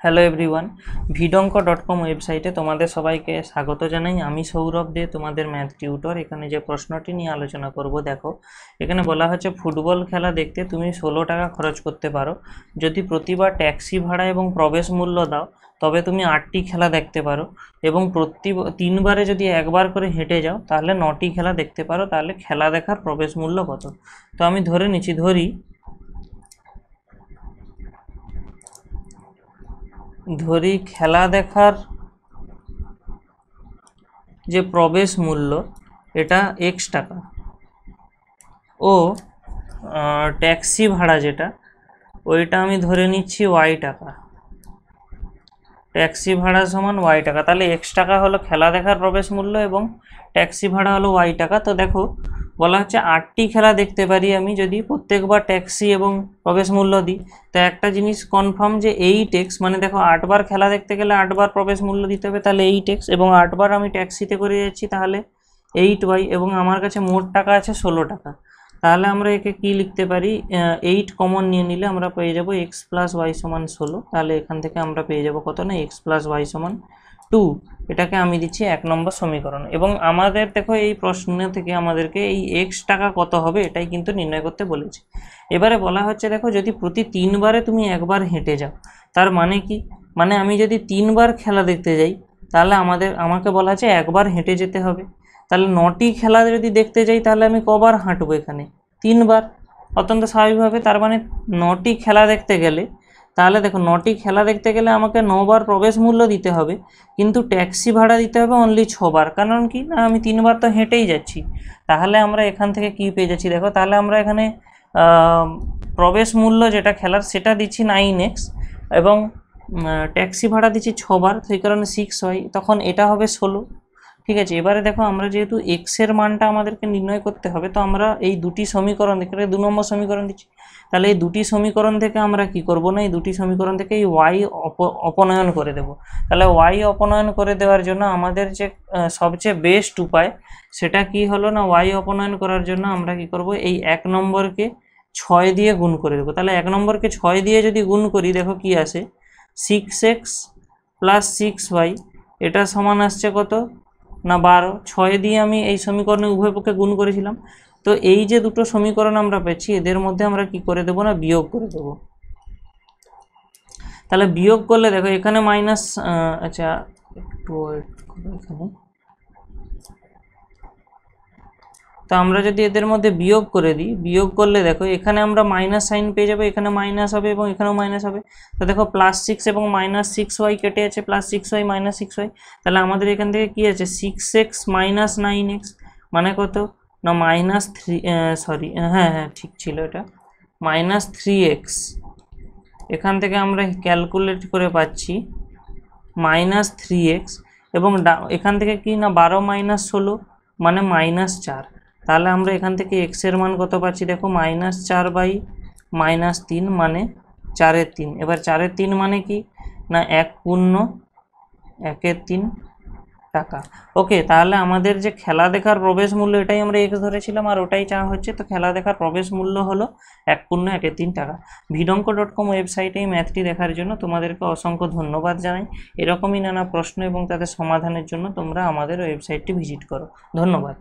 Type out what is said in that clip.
Hello everyone, vidonko.com ওয়েবসাইটে তোমাদের সবাইকে স্বাগত জানাই। আমি সৌরভ দে, তোমাদের ম্যাথ টিউটর। এখানে যে প্রশ্নটি নিয়ে আলোচনা করব, দেখো এখানে বলা হচ্ছে ফুটবল খেলা দেখতে তুমি 16 টাকা খরচ করতে পারো। যদি প্রতিবার ট্যাক্সি ভাড়া এবং প্রবেশ মূল্য দাও তবে তুমি 8টি খেলা দেখতে পারো, এবং প্রতি 3বারে যদি একবার করে হেঁটে যাও তাহলে 9টি খেলা দেখতে পারো। তাহলে খেলা দেখার প্রবেশ মূল্য কত? তো আমি ধরি খেলা দেখার যে প্রবেশ মূল্য এটা x টাকা, ও ট্যাক্সি ভাড়া যেটা ওইটা আমি ধরে নিচ্ছি y টাকা। ট্যাক্সি ভাড়া সমান y টাকা, তাহলে x টাকা হলো খেলা দেখার প্রবেশ মূল্য এবং ট্যাক্সি ভাড়া হলো y টাকা। তো দেখো বলা হচ্ছে 8টি খেলা দেখতে পারি আমি যদি প্রত্যেকবার ট্যাক্সি এবং প্রবেশ মূল্য দিই। তো একটা জিনিস কনফার্ম যে 8x, মানে দেখো 8বার খেলা দেখতে গেলে 8বার প্রবেশ মূল্য দিতে হবে, তাহলে 8x, এবং 8বার আমি ট্যাক্সিতে করে যাচ্ছি তাহলে 8y, এবং আমার কাছে মোট টাকা আছে 16 টাকা। তাহলে আমরা একে কি লিখতে পারি, 8 কমন নিয়ে নিলে আমরা পেয়ে যাব x + y = 16। তাহলে এখান থেকে আমরা পেয়ে যাব কত না, x + y = 2। এটাকে আমি দিচ্ছি 1 নম্বর সমীকরণ। এবং আমাদের দেখো এই প্রশ্ন থেকে আমাদেরকে এই x টাকা কত হবে এটাই কিন্তু নির্ণয় করতে বলেছে। এবারে বলা হচ্ছে দেখো যদি প্রতি 3বারে তুমি একবার হেঁটে যাও, তার মানে কি, মানে আমি যদি 3বার খেলা দেখতে যাই তাহলে আমাকে বলা আছে একবার হেঁটে যেতে হবে। তাহলে 9টি খেলা যদি দেখতে যাই তাহলে আমি কবার হাঁটবো? এখানে 3বার, অত্যন্ত স্বাভাবিকভাবে। তার মানে 9টি খেলা দেখতে গেলে, তাহলে দেখো 9টি খেলা দেখতে গেলে আমাকে 9বার প্রবেশ মূল্য দিতে হবে, কিন্তু ট্যাক্সি ভাড়া দিতে হবে অনলি 6বার। কারণ কি না, আমি 3বার তো হেঁটেই যাচ্ছি। তাহলে আমরা এখান থেকে কি পেয়ে যাচ্ছি দেখো, তাহলে আমরা এখানে প্রবেশ মূল্য যেটা খেলার সেটা দিচ্ছি 9x, এবং ট্যাক্সি ভাড়া দিচ্ছি 6বার, সেই কারণে 6y, তখন এটা হবে 16। ঠিক আছে, এবারে দেখো আমরা যেহেতু x এর মানটা আমাদেরকে নির্ণয় করতে হবে, তো আমরা এই দুটি সমীকরণ থেকে 2 নম্বর সমীকরণ দিচ্ছি। তাহলে এই দুটি সমীকরণ থেকে আমরা কি করব না, এই দুটি সমীকরণ থেকে এই y অপনয়ন করে দেব। তাহলে y অপনয়ন করে দেওয়ার জন্য আমাদের যে সবচেয়ে বেস্ট উপায় সেটা কি হলো না, y অপনয়ন করার জন্য আমরা কি করব, এই 1 নম্বরকে 6 দিয়ে গুণ করে দেবো। তাহলে 1 নম্বরকে 6 দিয়ে যদি গুণ করি, দেখো কি আসে, 6x + 6y, এটা সমান আসছে কত না 12। 6 দিয়ে আমি এই সমীকরণে উভয় পক্ষে গুণ করেছিলাম। তো এই যে দুটো সমীকরণ আমরা পেয়েছি এদের মধ্যে আমরা কি করে দেবো না, বিয়োগ করে দেবো। তাহলে বিয়োগ করলে দেখো এখানে মাইনাস, আচ্ছা একটু এখানে, তো আমরা যদি এদের মধ্যে বিয়োগ করে দিই, বিয়োগ করলে দেখো এখানে আমরা মাইনাস সাইন পেয়ে যাবো, এখানে মাইনাস হবে এবং এখানেও মাইনাস হবে। তো দেখো +6 এবং -6y কেটে আছে, +6y -6y। তাহলে আমাদের এখান থেকে কি আছে, 6x - 9x, মানে কত না -3, সরি হ্যাঁ ঠিক ছিল, এটা -3x। এখান থেকে আমরা ক্যালকুলেট করে পাচ্ছি -3x, এবং এখান থেকে কি না 12 - 16 মানে -4। তাহলে আমরা এখান থেকে x এর মান কত পাচ্ছি দেখো, -4/-3 মানে 4/3। এবার 4/3 মানে কি না 1×1 টাকা। ওকে, তাহলে আমাদের যে খেলা দেখার প্রবেশ মূল্য এটাই আমরা x ধরেছিলাম আর ওটাই চাওয়া হচ্ছে। তো খেলা দেখার প্রবেশ মূল্য হলো 1×1 টাকা। vidonko.com ওয়েবসাইটে এই ম্যাথটি দেখার জন্য তোমাদেরকে অসংখ্য ধন্যবাদ জানাই। এরকমই নানা প্রশ্ন এবং তাদের সমাধানের জন্য তোমরা আমাদের ওয়েবসাইটটি ভিজিট করো। ধন্যবাদ।